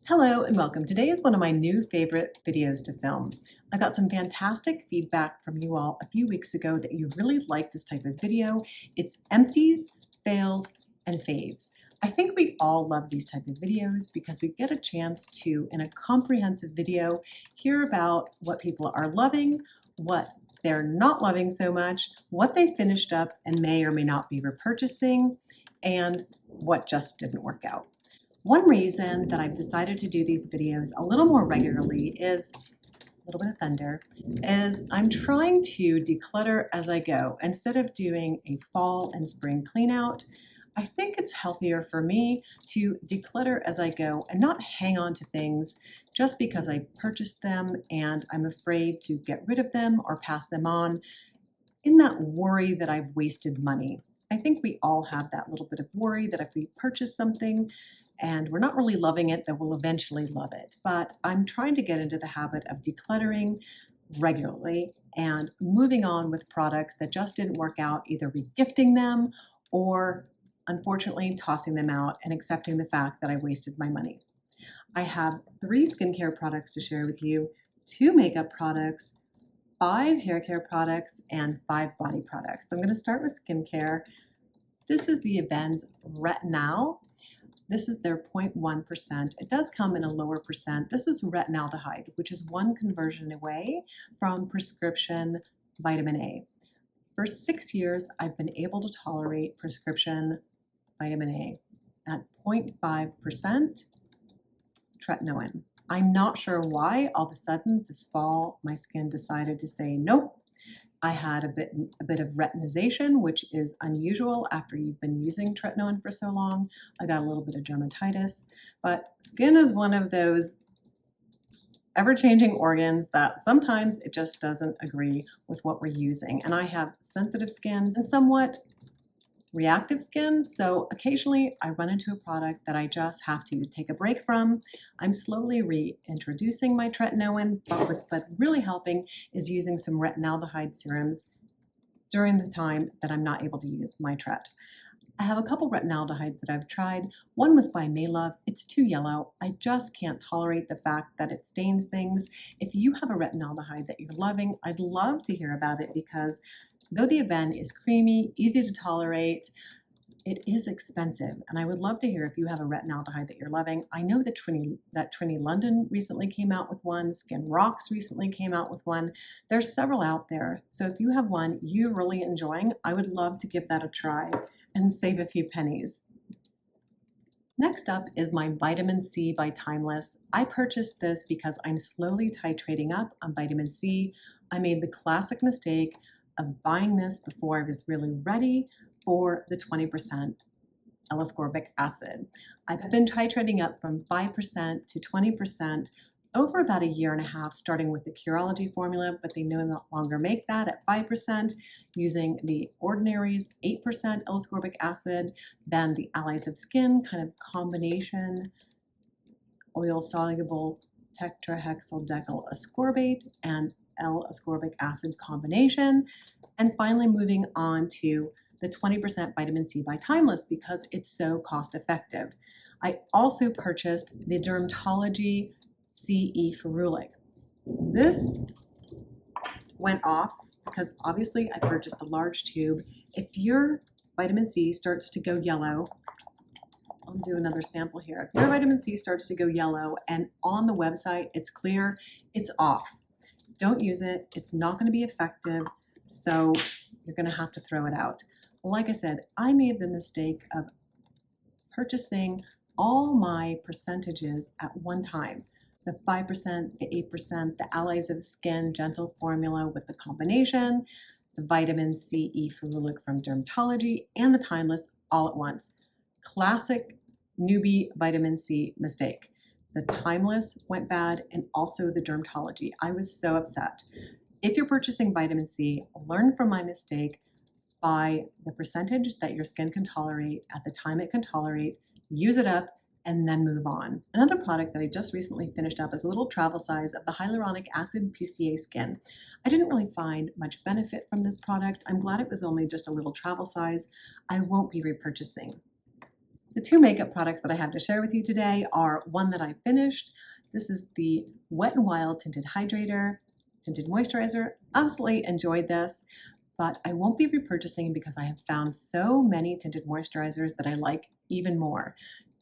Hello and welcome. Today is one of my new favorite videos to film. I got some fantastic feedback from you all a few weeks ago that you really like this type of video. It's empties, fails, and faves. I think we all love these type of videos because we get a chance to, in a comprehensive video, hear about what people are loving, what they're not loving so much, what they finished up and may or may not be repurchasing, and what just didn't work out. One reason that I've decided to do these videos a little more regularly is, a little bit of thunder, is I'm trying to declutter as I go. Instead of doing a fall and spring clean out, I think it's healthier for me to declutter as I go and not hang on to things just because I purchased them and I'm afraid to get rid of them or pass them on in that worry that I've wasted money. I think we all have that little bit of worry that if we purchase something and we're not really loving it, that we'll eventually love it. But I'm trying to get into the habit of decluttering regularly and moving on with products that just didn't work out, either regifting them or unfortunately tossing them out and accepting the fact that I wasted my money. I have 3 skincare products to share with you, 2 makeup products, 5 hair care products, and 5 body products. So I'm going to start with skincare. This is the Avens Retinol. This is their 0.1%. It does come in a lower percent. This is Retinaldehyde, which is one conversion away from prescription vitamin A. For 6 years, I've been able to tolerate prescription vitamin A at 0.5% tretinoin. I'm not sure why all of a sudden this fall my skin decided to say nope. I had a bit of retinization, which is unusual after you've been using tretinoin for so long. I got a little bit of dermatitis, but skin is one of those ever-changing organs that sometimes it just doesn't agree with what we're using. And I have sensitive skin and somewhat reactive skin, so occasionally I run into a product that I just have to take a break from. I'm slowly reintroducing my tretinoin, but what's been really helping is using some retinaldehyde serums during the time that I'm not able to use my tret. I have a couple retinaldehydes that I've tried. One was by Maylove. It's too yellow. I just can't tolerate the fact that it stains things. If you have a retinaldehyde that you're loving, I'd love to hear about it because though the Aven is creamy, easy to tolerate, it is expensive. And I would love to hear if you have a retinaldehyde that you're loving. I know that Trinity London recently came out with one. Skin Rocks recently came out with one. There's several out there. So if you have one you're really enjoying, I would love to give that a try and save a few pennies. Next up is my Vitamin C by Timeless. I purchased this because I'm slowly titrating up on vitamin C. I made the classic mistake of buying this before I was really ready for the 20% L-ascorbic acid. I've been titrating up from 5% to 20% over about a year and a half, starting with the Curology formula, but they no longer make that at 5%, using the Ordinary's 8% L-ascorbic acid, then the Allies of Skin kind of combination oil-soluble tetrahexyldecyl ascorbate and L-ascorbic acid combination, and finally moving on to the 20% vitamin C by Timeless because it's so cost effective. I also purchased the Dermatology CE Ferulic. This went off because obviously I purchased a large tube. If your vitamin C starts to go yellow, I'll do another sample here. If your vitamin C starts to go yellow and on the website it's clear, it's off. Don't use it. It's not going to be effective, so you're going to have to throw it out. Like I said, I made the mistake of purchasing all my percentages at one time. The 5%, the 8%, the Allies of Skin Gentle formula with the combination, the vitamin CE Ferulic from Dermatology, and the Timeless all at once. Classic newbie vitamin C mistake. The Timeless went bad and also the Dermatology. I was so upset. If you're purchasing vitamin C, learn from my mistake. Buy the percentage that your skin can tolerate at the time it can tolerate, use it up, and then move on. Another product that I just recently finished up is a little travel size of the hyaluronic acid PCA skin. I didn't really find much benefit from this product. I'm glad it was only just a little travel size. I won't be repurchasing. The two makeup products that I have to share with you today are one that I finished. This is the Wet n Wild Tinted Hydrator, Tinted Moisturizer. Absolutely enjoyed this, but I won't be repurchasing because I have found so many tinted moisturizers that I like even more.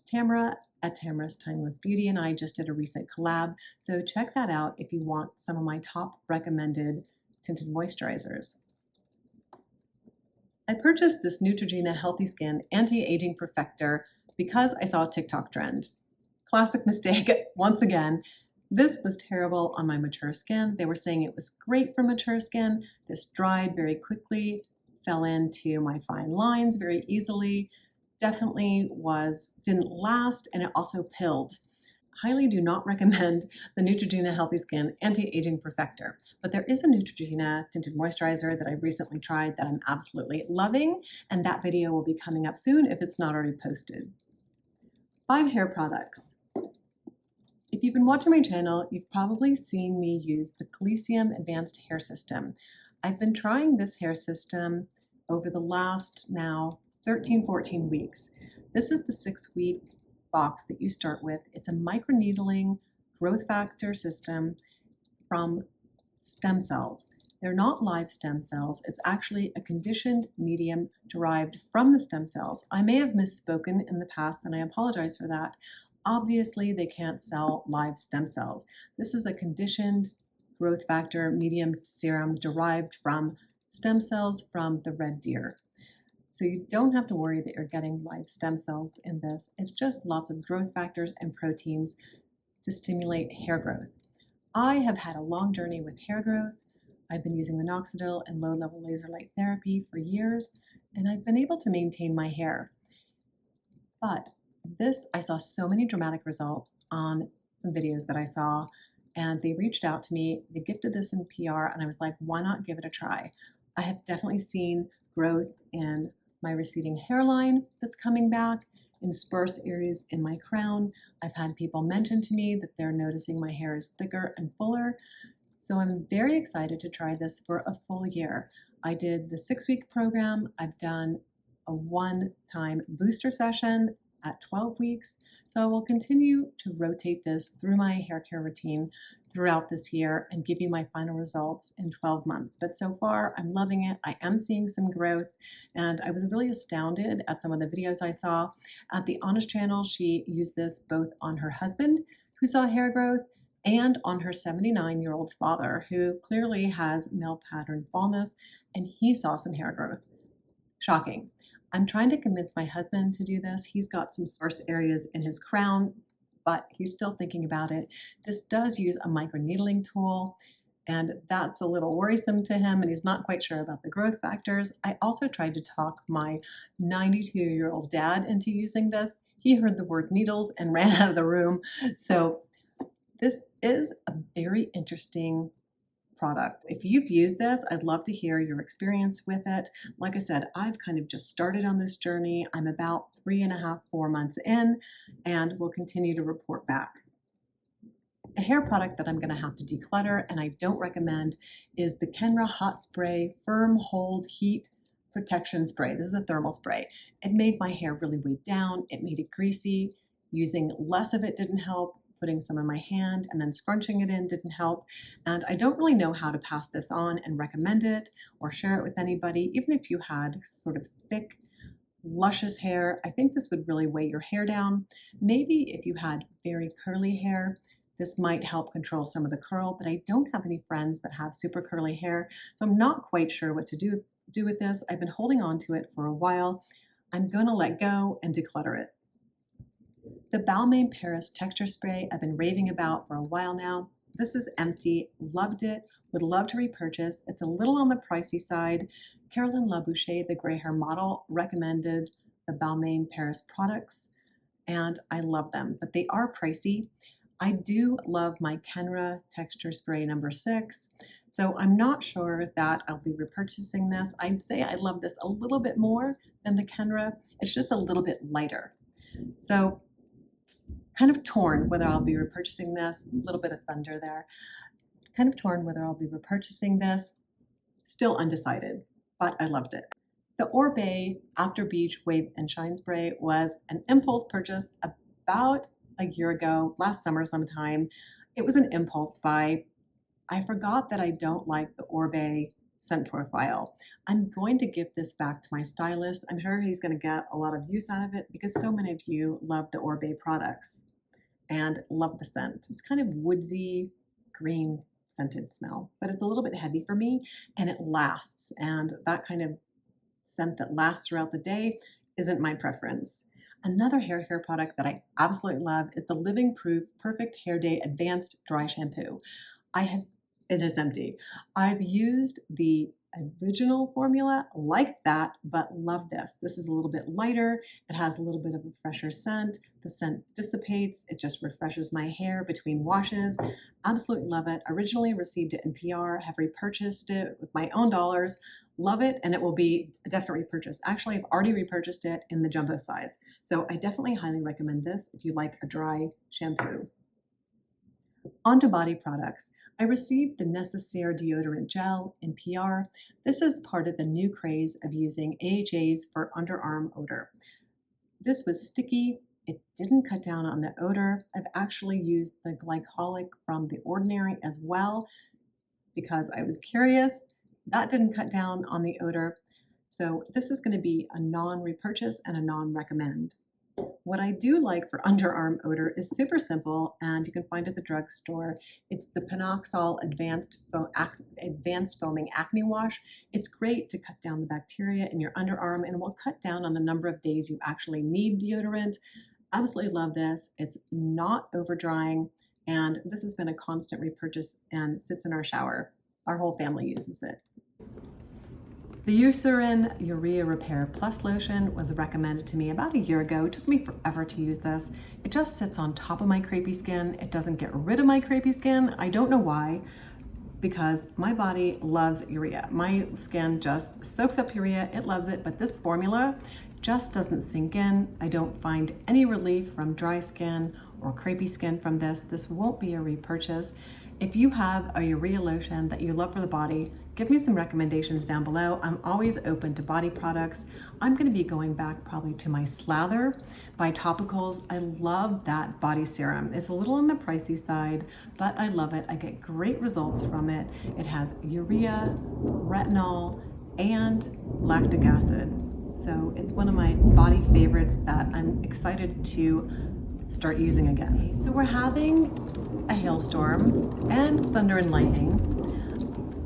Tamara at Tamara's Timeless Beauty and I just did a recent collab, so check that out if you want some of my top recommended tinted moisturizers. I purchased this Neutrogena Healthy Skin Anti-Aging Perfector because I saw a TikTok trend. Classic mistake once again. This was terrible on my mature skin. They were saying it was great for mature skin. This dried very quickly, fell into my fine lines very easily, definitely didn't last, and it also pilled. Highly do not recommend the Neutrogena Healthy Skin Anti-Aging Perfector, but there is a Neutrogena Tinted Moisturizer that I recently tried that I'm absolutely loving, and that video will be coming up soon if it's not already posted. 5 hair products. If you've been watching my channel, you've probably seen me use the Calcium Advanced Hair System. I've been trying this hair system over the last now 13-14 weeks. This is the 6-week box that you start with. It's a microneedling growth factor system from stem cells. They're not live stem cells. It's actually a conditioned medium derived from the stem cells. I may have misspoken in the past, and I apologize for that. Obviously, they can't sell live stem cells. This is a conditioned growth factor medium serum derived from stem cells from the red deer. So you don't have to worry that you're getting live stem cells in this. It's just lots of growth factors and proteins to stimulate hair growth. I have had a long journey with hair growth. I've been using minoxidil and low-level laser light therapy for years, and I've been able to maintain my hair. But I saw so many dramatic results on some videos that I saw, and they reached out to me. They gifted this in PR, and I was like, why not give it a try? I have definitely seen growth in my receding hairline that's coming back, in sparse areas in my crown. I've had people mention to me that they're noticing my hair is thicker and fuller. So I'm very excited to try this for a full year. I did the 6-week program. I've done a one-time booster session at 12 weeks. So I will continue to rotate this through my hair care routine throughout this year and give you my final results in 12 months. But so far, I'm loving it. I am seeing some growth, and I was really astounded at some of the videos I saw. At the Honest channel, she used this both on her husband, who saw hair growth, and on her 79-year-old father, who clearly has male pattern baldness, and he saw some hair growth. Shocking. I'm trying to convince my husband to do this. He's got some sparse areas in his crown, but he's still thinking about it. This does use a microneedling tool, and that's a little worrisome to him, and he's not quite sure about the growth factors. I also tried to talk my 92-year-old dad into using this. He heard the word needles and ran out of the room. So this is a very interesting product. If you've used this, I'd love to hear your experience with it. Like I said, I've kind of just started on this journey. I'm about 3.5, 4 months in, and will continue to report back. A hair product that I'm going to have to declutter and I don't recommend is the Kenra Hot Spray Firm Hold Heat Protection Spray. This is a thermal spray. It made my hair really weighed down. It made it greasy. Using less of it didn't help. Putting some in my hand and then scrunching it in didn't help. And I don't really know how to pass this on and recommend it or share it with anybody. Even if you had sort of thick, luscious hair, I think this would really weigh your hair down. Maybe if you had very curly hair, this might help control some of the curl, but I don't have any friends that have super curly hair, so I'm not quite sure what to do with this. I've been holding on to it for a while. I'm gonna let go and declutter it. The Balmain Paris texture spray I've been raving about for a while now. This is empty, loved it, would love to repurchase. It's a little on the pricey side. Caroline Labouche, the gray hair model, recommended the Balmain Paris products, and I love them, but they are pricey. I do love my Kenra texture spray number 6, so I'm not sure that I'll be repurchasing this. I'd say I love this a little bit more than the Kenra. It's just a little bit lighter. So kind of torn whether I'll be repurchasing this. A little bit of thunder there. Kind of torn whether I'll be repurchasing this. Still undecided, but I loved it. The Orbe After Beach Wave and Shine Spray was an impulse purchase about a year ago, last summer sometime. It was an impulse buy. I forgot that I don't like the Orbe scent profile. I'm going to give this back to my stylist. I'm sure he's going to get a lot of use out of it because so many of you love the Orbe products and love the scent. It's kind of woodsy, green scented smell, but it's a little bit heavy for me and it lasts. And that kind of scent that lasts throughout the day isn't my preference. Another hair care product that I absolutely love is the Living Proof Perfect Hair Day Advanced Dry Shampoo. It is empty. I've used the original formula like that, but love this. This is a little bit lighter. It has a little bit of a fresher scent. The scent dissipates. It just refreshes my hair between washes. Absolutely love it. Originally received it in PR, have repurchased it with my own dollars. Love it, and it will be a definite repurchase. Actually, I've already repurchased it in the jumbo size. So I definitely highly recommend this if you like a dry shampoo. On to body products. I received the Necessaire deodorant gel in PR. This is part of the new craze of using AHAs for underarm odor. This was sticky. It didn't cut down on the odor. I've actually used the glycolic from The Ordinary as well because I was curious. That didn't cut down on the odor. So this is going to be a non-repurchase and a non-recommend. What I do like for underarm odor is super simple, and you can find it at the drugstore. It's the Panoxol Advanced Foaming Acne Wash. It's great to cut down the bacteria in your underarm and will cut down on the number of days you actually need deodorant. Absolutely love this. It's not over drying, and this has been a constant repurchase and sits in our shower. Our whole family uses it. The Eucerin Urea Repair Plus Lotion was recommended to me about a year ago. It took me forever to use this. It just sits on top of my crepey skin. It doesn't get rid of my crepey skin. I don't know why, because my body loves urea. My skin just soaks up urea. It loves it, but this formula just doesn't sink in. I don't find any relief from dry skin or crepey skin from this. This won't be a repurchase. If you have a urea lotion that you love for the body, give me some recommendations down below. I'm always open to body products. I'm going to be going back probably to my Slather by Topicals. I love that body serum. It's a little on the pricey side, but I love it. I get great results from it. It has urea, retinol, and lactic acid. So it's one of my body favorites that I'm excited to start using again. So we're having a hailstorm and thunder and lightning.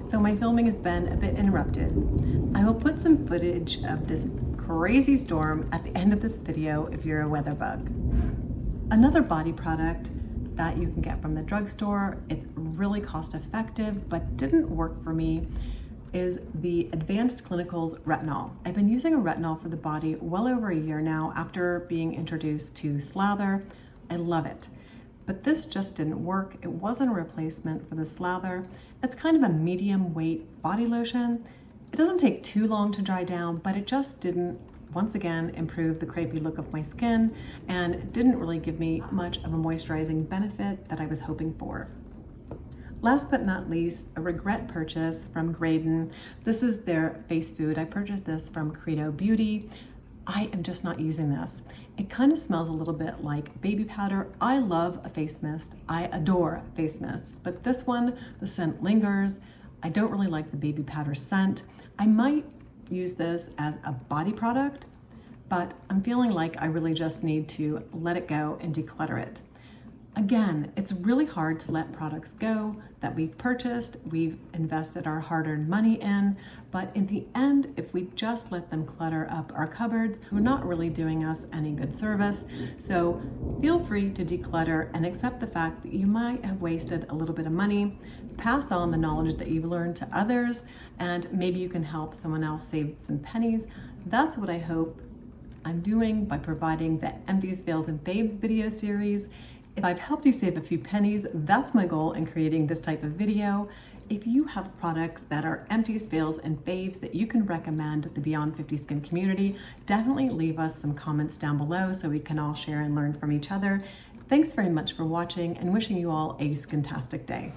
So my filming has been a bit interrupted. I will put some footage of this crazy storm at the end of this video if you're a weather bug. Another body product that you can get from the drugstore, it's really cost effective but didn't work for me, is the Advanced Clinicals Retinol. I've been using a retinol for the body well over a year now after being introduced to Slather. I love it. But this just didn't work. It wasn't a replacement for the Slather. It's kind of a medium weight body lotion. It doesn't take too long to dry down, but it just didn't, once again, improve the crepey look of my skin and didn't really give me much of a moisturizing benefit that I was hoping for. Last but not least, a regret purchase from Graydon. This is their face food. I purchased this from Credo Beauty. I am just not using this. It kind of smells a little bit like baby powder. I love a face mist. I adore face mists, but this one, the scent lingers. I don't really like the baby powder scent. I might use this as a body product, but I'm feeling like I really just need to let it go and declutter it. Again, it's really hard to let products go that we've purchased, we've invested our hard-earned money in, but in the end, if we just let them clutter up our cupboards, we're not really doing us any good service. So feel free to declutter and accept the fact that you might have wasted a little bit of money. Pass on the knowledge that you've learned to others, and maybe you can help someone else save some pennies. That's what I hope I'm doing by providing the Empties, Fails, and Faves video series. If I've helped you save a few pennies, that's my goal in creating this type of video. If you have products that are empties, fails, and faves that you can recommend the Beyond 50 Skin community, definitely leave us some comments down below so we can all share and learn from each other. Thanks very much for watching and wishing you all a skintastic day.